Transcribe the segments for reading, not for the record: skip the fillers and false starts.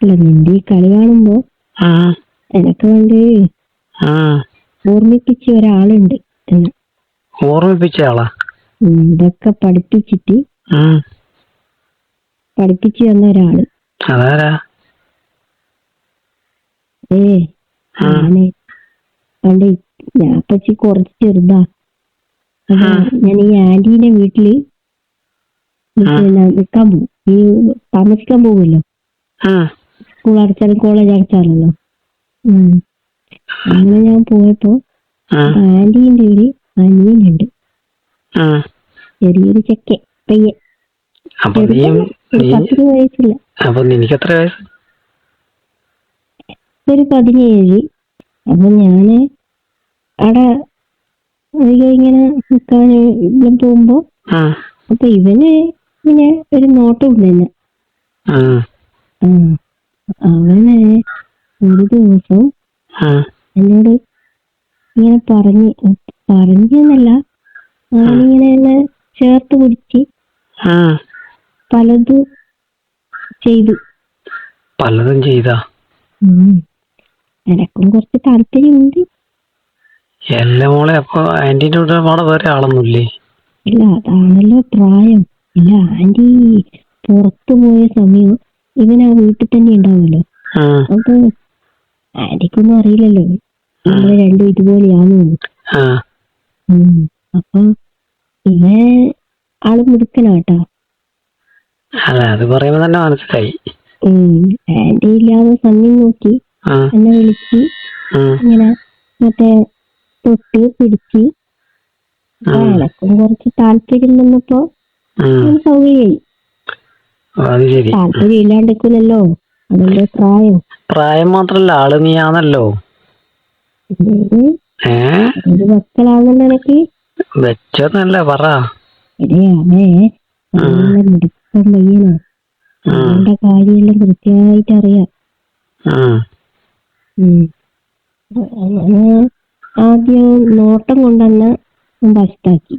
അല്ല നിന്റെ ഈ കളി കാണുമ്പോ എനക്ക് വേണ്ടി ഓർമ്മിപ്പിച്ച ഒരാളുണ്ട് എന്ന്. ഓർമ്മിപ്പിച്ച ആളാ? ഇതൊക്കെ പഠിപ്പിച്ചു തന്ന ഒരാള്. അതാരാ? ഞാന് പണ്ട് ഞാൻ പച്ചി കുറച്ച് ചെറുതാ. ഞാൻ ഈ ആന്റീന്റെ വീട്ടില് നിക്കാൻ പോകും. ഈ താമസിക്കാൻ പോകുമല്ലോ, സ്കൂൾ അടച്ചാലും കോളേജ് അടച്ചാലല്ലോ. അങ്ങനെ ഞാൻ പോയപ്പോ ആന്റീന്റെ ഒരു അനിയനുണ്ട്, ചെറിയൊരു ചെക്കൻ പയ്യൻ. 10 വയസ്സില്ല, ഒരു 17. അപ്പൊ ഞാന് അവിടെ ഇങ്ങനെ നിക്കാൻ പോകുമ്പോ അപ്പൊ ഇവന് ഇങ്ങനെ ഒരു നോട്ടം ഉണ്ട് തന്നെ. അവന് ഒരു ദിവസം എന്നോട് ഇങ്ങനെ പറഞ്ഞെന്നല്ല, അവനിങ്ങനെ എന്നെ ചേർത്ത് പിടിച്ച് പലതും ചെയ്താ. എനക്കും കുറച്ച് താല്പര്യമുണ്ട്. എല്ലാം മോളെ, അപ്പൊ ആന്റിന്റെ കൂടെ വേറെ ആളൊന്നുമില്ലേ? ഇല്ല, അതാണല്ലോ പ്രായം. ഇല്ല, ആന്റി പുറത്തു പോയ സമയം ഇവൻ ആ വീട്ടിൽ തന്നെ ഉണ്ടാവുമല്ലോ. അപ്പൊ ആന്റിക്കൊന്നും അറിയില്ലല്ലോ നമ്മള് രണ്ടും ഇതുപോലെയാണോ. അപ്പൊ ഇവൻ ആള് മിടുക്കനാട്ടാ. അത് പറയുമ്പോ തന്നെ മനസ്സിലായി. ആന്റി ഇല്ലാതെ സമയം നോക്കി എന്നെ വിളിച്ച് ഇങ്ങനെ മറ്റേ തൊട്ട് പിടിച്ച്. എനക്കും കുറച്ച് താല്പര്യം വന്നപ്പോ സൗകര്യായി. താല്പര്യം ഇല്ലാണ്ടിരിക്കൂലല്ലോ, അതല്ലേ പ്രായം മാത്രല്ല, ആള് നീയാണല്ലോ. ഒരു മക്കളാണെന്ന് എനിക്ക് വെച്ചോന്നല്ല പറ. അമ്മേ നല്ല മിടുക്കൻ പയ്യനാ. അവന്റെ കാര്യമെല്ലാം കൃത്യമായിട്ട് അറിയാം. ആദ്യം നോട്ടം കൊണ്ടുതന്നെ വശത്താക്കി.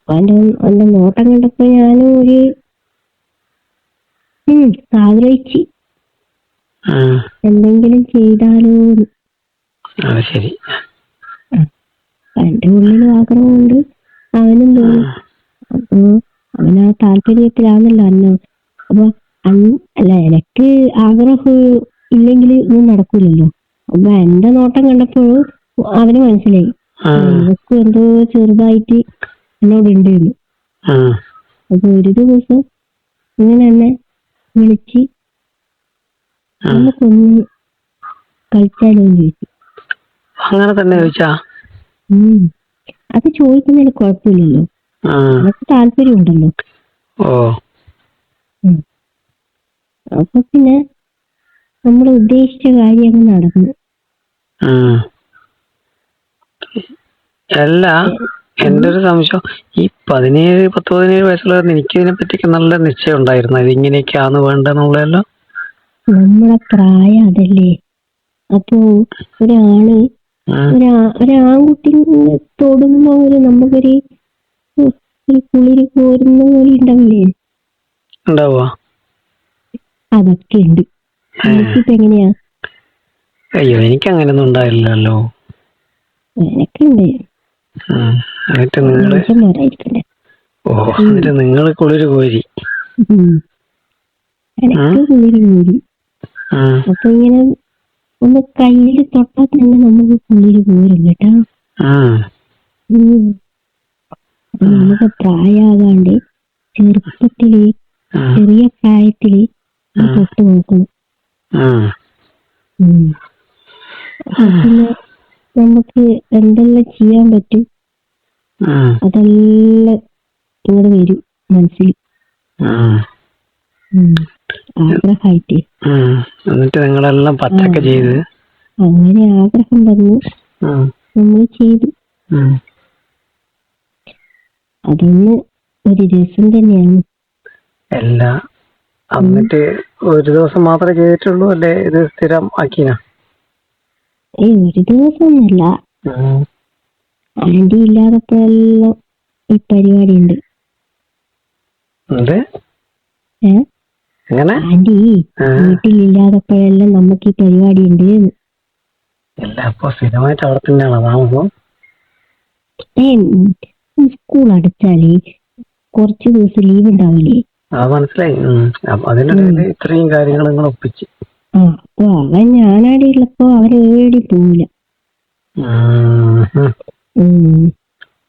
അവന്റെ നോട്ടം കണ്ടപ്പോ ഞാനും ഒരു ആഗ്രഹിച്ച് എന്തെങ്കിലും ചെയ്താലോ. എന്റെ ഉള്ളിലും ആഗ്രഹമുണ്ട്, അവനും തോന്നി. അപ്പൊ അവനാ താല്പര്യത്തിലാണല്ലോ അന്ന്. അപ്പൊ അല്ല, എനിക്ക് ആഗ്രഹം ഇല്ലെങ്കിൽ ഒന്നും നടക്കൂലല്ലോ. അപ്പൊ എന്റെ നോട്ടം കണ്ടപ്പോഴും അവന് മനസ്സിലായി ഇവക്കും എന്തോ ചെറുതായിട്ട് എന്നോടുണ്ട്. അപ്പൊ ഒരു ദിവസം ഇങ്ങനെ എന്നെ വിളിച്ച് നമുക്കൊന്ന് കളിച്ചാലോ എന്ന് ചോദിച്ചു. അങ്ങനെ തന്നെ ചോദിച്ചാ? അത് ചോദിക്കുന്നതിന് കുഴപ്പമില്ലല്ലോ, അതൊക്കെ താല്പര്യം ഉണ്ടല്ലോ. അപ്പൊ പിന്നെ നമ്മൾ ഉദ്ദേശിച്ച കാര്യം അങ്ങ് നടന്നു. അല്ല, എന്റെ ഒരു സംശയം, ഈ 17 വയസ്സുള്ള എനിക്ക് ഇതിനെ പറ്റിയൊക്കെ നല്ല നിശ്ചയം ഉണ്ടായിരുന്നു, ഇതിങ്ങനെയൊക്കെയാന്ന് വേണ്ടെന്നുള്ളതല്ലോ. നമ്മളെ പ്രായം അതല്ലേ. അപ്പൊ ഒരാൺകുട്ടി തൊടുമ്പോ നമുക്കൊരു കുളിര് പോരുന്ന പോലെ ഉണ്ടാവില്ലേ? അതൊക്കെ ഉണ്ട്. എനിക്കിപ്പോ എങ്ങനെയാ? അയ്യോ, എനിക്ക് അങ്ങനെയൊന്നും ഉണ്ടായില്ലല്ലോ. എനിക്കുണ്ട്. എന്നിട്ട് നിങ്ങള് കുളിര് കോരി. എനിക്ക് കുളിര് കോരി. അപ്പൊ ഇങ്ങനെ ഒന്ന് കയ്യില് തൊട്ടാൽ തന്നെ നമുക്ക് കുളിര് കോരും കേട്ടാ. നമുക്ക് പ്രായമാകാണ്ട് ചെറുപ്പത്തില്, ചെറിയ പ്രായത്തില് തൊട്ട് നോക്കണം. പിന്നെ നമുക്ക് എന്തെല്ലാം ചെയ്യാൻ പറ്റും അതെല്ലാം ഇവിടെ വരും മനസ്സിൽ. ആഗ്രഹമായിട്ട് എന്നിട്ട് നിങ്ങളെല്ലാം പച്ചക്ക ചെയ്ത് അങ്ങനെ ആഗ്രഹം വന്നു നമ്മൾ ചെയ്തു. അതൊന്ന് ഒരു രസം തന്നെയാണ്. അല്ല, എന്നിട്ട് ഒരു ദിവസം മാത്രമേ ചെയ്തിട്ടുള്ളൂ അല്ലേ ഇത് സ്ഥിരം ആക്കിയ? ഒരു ദിവസമൊന്നുമല്ല, ആന്റി ഇല്ലാത്തപ്പോഴെല്ലാം ഈ പരിപാടി ഉണ്ട്. എങ്ങനെ ആന്റി വീട്ടിലില്ലാതപ്പോഴെല്ലാം നമുക്ക് ഈ പരിപാടി ഉണ്ട്. അല്ല അപ്പൊ സ്ഥിരമായിട്ട് അവിടെ തന്നെയാണോ താമസം? സ്കൂൾ അടച്ചാല് കുറച്ച് ദിവസം ലീവ് ഉണ്ടാവില്ലേ? അത് മനസ്സിലായി. അപ്പൊ അതിനിടയിൽ ഇത്രയും കാര്യങ്ങൾ നിങ്ങൾ ഒപ്പിച്ച്. അപ്പൊ അവൻ ഞാനാടെ ഉള്ളപ്പോ അവരേടി പോവില്ല.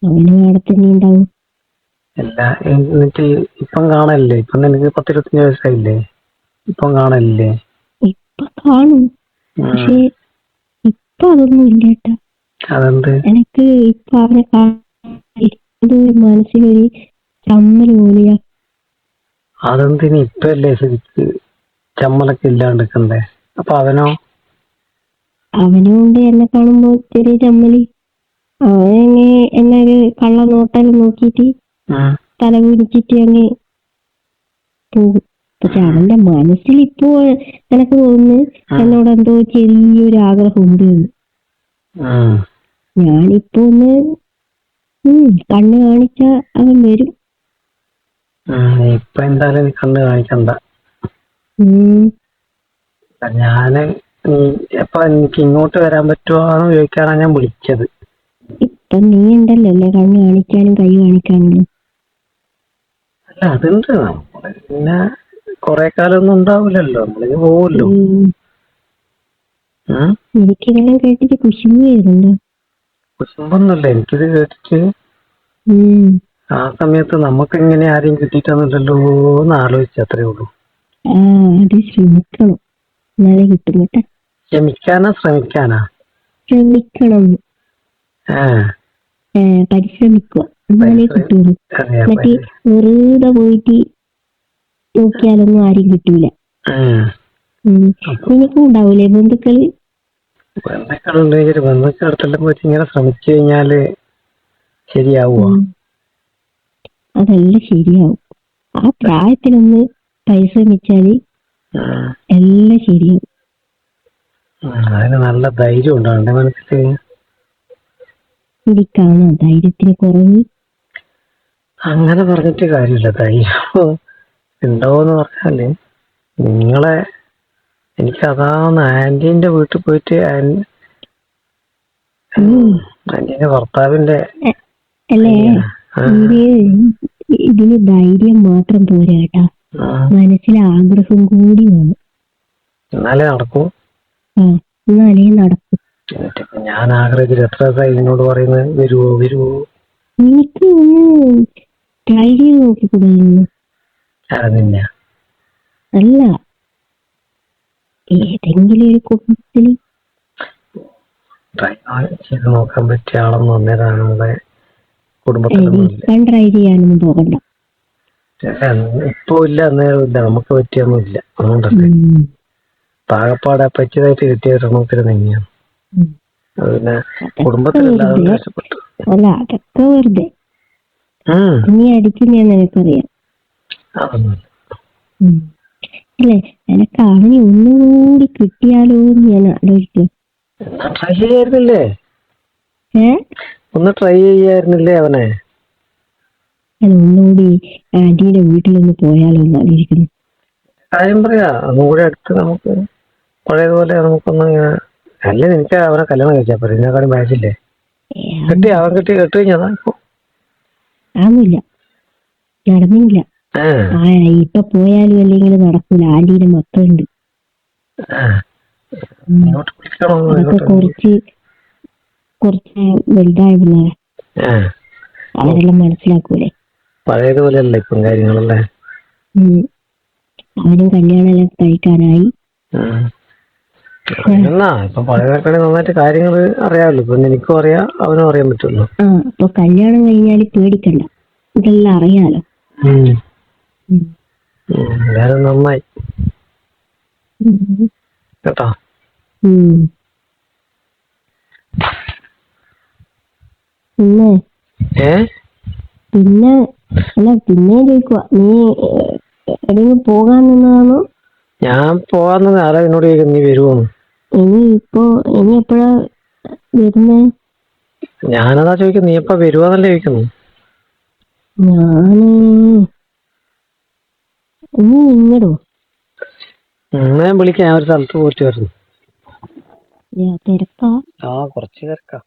അവന് അവിടെ തന്നെ ഉണ്ടാവും. അല്ല എന്നിട്ട് ഇപ്പം കാണല്ലേ? ഇപ്പം നിനക്ക് 10-25 വയസ്സായില്ലേ? ഇപ്പം കാണല്ലേ? ഇപ്പൊ കാണും, പക്ഷെ ഇപ്പൊ അതൊന്നും ഇല്ലേട്ടാ. അതെന്ത്? എനിക്ക് ഇപ്പൊ അവനെ മനസ്സിലൊരു ചമ്മൽ പോലെയാ. അതെന്തിന് ഇപ്പല്ലേ ശരിക്ക് ചമ്മലൊക്കെ ഇല്ലാണ്ടിരിക്കണ്ടേ? അപ്പൊ അവനോ? അവനുണ്ട് എന്നെ കാണുമ്പോ ചെറിയ ചമ്മല്. അവനെ എന്നെ ഒരു കള്ള നോട്ടെല്ലാം നോക്കിയിട്ട് തല കുനിച്ചിട്ട് അങ്ങ് പോകും. പക്ഷെ അവന്റെ മനസ്സിൽ ഇപ്പോ എനക്ക് തോന്നുന്നു എന്നോട് എന്തോ ചെറിയൊരു ആഗ്രഹം ഉണ്ട്. ഞാനിപ്പോ ഒന്ന് കണ്ണ് കാണിച്ച അവൻ വരും. ഇപ്പൊ എന്തായാലും കണ്ണ് കാണിക്കണ്ട. ഞാന് എപ്പൊ എനിക്ക് ഇങ്ങോട്ട് വരാൻ പറ്റുമോന്ന് ചോദിക്കാനാണ് ഞാൻ വിളിച്ചത്. ഇപ്പൊ നീ ഉണ്ടല്ലോ അല്ലേ കണ്ണ് കാണിക്കാനും കൈ കാണിക്കാനും. അല്ല അതുണ്ട്, നമ്മള് പിന്നെ കൊറേ കാലം ഒന്നും ഉണ്ടാവില്ലല്ലോ, നമ്മളിങ്ങ് പോവല്ലോ. എനിക്കിതെല്ലാം കേട്ടിട്ട് കുശുമ്പ് വരുന്നുണ്ട്. കുശുമ്പൊന്നുമില്ല, എനിക്കിത് കേട്ടിട്ട് ആ സമയത്ത് നമുക്ക് ഇങ്ങനെ ആരെയും കിട്ടിയിട്ടൊന്നുമില്ലല്ലോ എന്ന് ആലോചിച്ചു, അത്രേ ഉള്ളൂ. അത് ശ്രമിക്കണം, എന്നാലേ കിട്ടും കേട്ടോ. ക്ഷമിക്കാനാ ശ്രമിക്കാനാ? ശ്രമിക്കണം, പരിശ്രമിക്കുക, എന്നാലേ കിട്ടുള്ളൂ. മറ്റേ വെറുതെ പോയിട്ട് നോക്കിയാലൊന്നും ആരും കിട്ടൂല. നിനക്കും ഉണ്ടാവൂലേ ബന്ധുക്കള്? ബന്ധുക്കളുണ്ട്, ബന്ധുക്കളടുത്തെല്ലാം പോയിട്ട് ഇങ്ങനെ ശ്രമിച്ചു കഴിഞ്ഞാല് ശരിയാവുമോ? അതെല്ലാം ശരിയാവും. ആ പ്രായത്തിലൊന്ന് പരിശ്രമിച്ചാല് എല്ലാം ശരിയാവും. അതിന് നല്ല ധൈര്യം ഉണ്ടാവണ്ടേ മനസ്സില്? എനിക്കാണോ ധൈര്യത്തിന് കുറവ്? അങ്ങനെ പറഞ്ഞിട്ട് കാര്യമില്ല, ധൈര്യം ഉണ്ടോന്ന് പറഞ്ഞാല് നിങ്ങളെ എനിക്ക് അതാന്ന് ആന്റീന്റെ വീട്ടിൽ പോയിട്ട് ആന്റീന്റെ ഭർത്താവിന്റെ അല്ലേ, ഇതിന് ധൈര്യം മാത്രം പോരാട്ടാ, മനസ്സിലെ ആഗ്രഹം കൂടി വേണം. എന്നാലേ നടക്കൂ. എന്നാലേ നടക്കും. ഞാൻ ആഗ്രഹിച്ചിട്ട് എത്ര ദിവസമായി എന്നോട് പറയുന്നത് വരുവോ? എനിക്ക് ഒന്ന് ട്രൈ ചെയ്ത് നോക്കിക്കൂടായിരുന്നു? അതന്നെ അല്ല, ഏതെങ്കിലും ഒരു കുടുംബത്തില് ട്രൈ ചെയ്ത് നോക്കാൻ പറ്റിയ ആളൊന്നും വന്നേതാണ് നമ്മുടെ കുടുംബത്തിലൊന്നും. ട്രൈ ചെയ്യാനൊന്നും പോകണ്ട. ഇപ്പൊ ഇല്ല, അന്നേരം ഇല്ല, നമുക്ക് പറ്റിയൊന്നും ഇല്ല. അതുകൊണ്ടല്ലേ പാകപ്പാടെ പറ്റിയതായിട്ട് കിട്ടിയ ഒരെണ്ണത്തിന് തന്നെയാണ്. അത് പിന്നെ കുടുംബത്തിലെല്ലാതും രക്ഷപ്പെട്ടു. അല്ല, അതൊക്കെ വെറുതെ നീ അടിക്കുന്നതെന്ന് എനിക്കറിയാം. അതൊന്നുമില്ല. അല്ലേ, എനക്ക് അവനെ ഒന്നുകൂടി കിട്ടിയാലോ എന്ന് ഞാൻ ആലോചിക്കും. ട്രൈ ചെയ്യായിരുന്നില്ലേ? ഒന്ന് ട്രൈ ചെയ്യായിരുന്നില്ലേ അവനെ? ഒന്നുകൂടി ആന്റിയുടെ വീട്ടിലൊന്ന് പോയാലോ എന്ന് ആലോചിക്കുന്നു. കാര്യം പറയാ, ഒന്നുകൂടി അടുത്ത് നമുക്ക് പഴയതുപോലെ നമുക്കൊന്ന്. അല്ലേ നിനക്ക് അവനെ കല്യാണം കഴിച്ചാ പോരെ, ഇതിനെക്കാളും വയസ്സില്ലേ? അവൻ കെട്ട് കഴിഞ്ഞതാ ഇപ്പൊ? ആന്നില്ല, നടന്നില്ല. ഇപ്പൊ പോയാലും അല്ലെങ്കിൽ നടക്കൂല, ആന്റിയുടെ മക്കളുണ്ട്. അതൊക്കെ കുറച്ച് വലുതായ പിള്ളേരെ, അവരെല്ലാം മനസ്സിലാക്കൂലേ. പഴയതുപോലെയല്ല ഇപ്പം കാര്യങ്ങളല്ലേ. അവനും കല്യാണം എല്ലാം കഴിക്കാനായി. ഇപ്പൊ പഴയതൊക്കെ നന്നായിട്ട് കാര്യങ്ങൾ അറിയാമല്ലോ. ഇപ്പൊ എനിക്കും അറിയാം, അവനും അറിയാൻ പറ്റുമല്ലോ. അപ്പൊ കല്യാണം കഴിഞ്ഞാല് പേടിക്കണ്ട, ഇതെല്ലാം അറിയാലോ. എല്ലാരും നന്നായി കേട്ടോ. പിന്നെ ചോദിക്കുക, നീ എവിടെയെങ്കിലും പോകാൻ നിന്നതാണോ? ഞാൻ പോവാന്ന് ആരാ എന്നോട് ചോദിക്കും, നീ വരുമോന്ന്? ഇനി എപ്പോഴാ വരുന്നേ? ഞാനതാ ചോദിക്കുന്നു, നീ എപ്പ വരുവാന്നല്ലേ ചോദിക്കുന്നു. നീ ഇങ്ങടോ? ഞാൻ വിളിക്കാം, ഞാൻ ഒരു സ്ഥലത്ത് പോയിട്ട് വരുന്നു. തിരക്കാ? കുറച്ച് തിരക്കാ.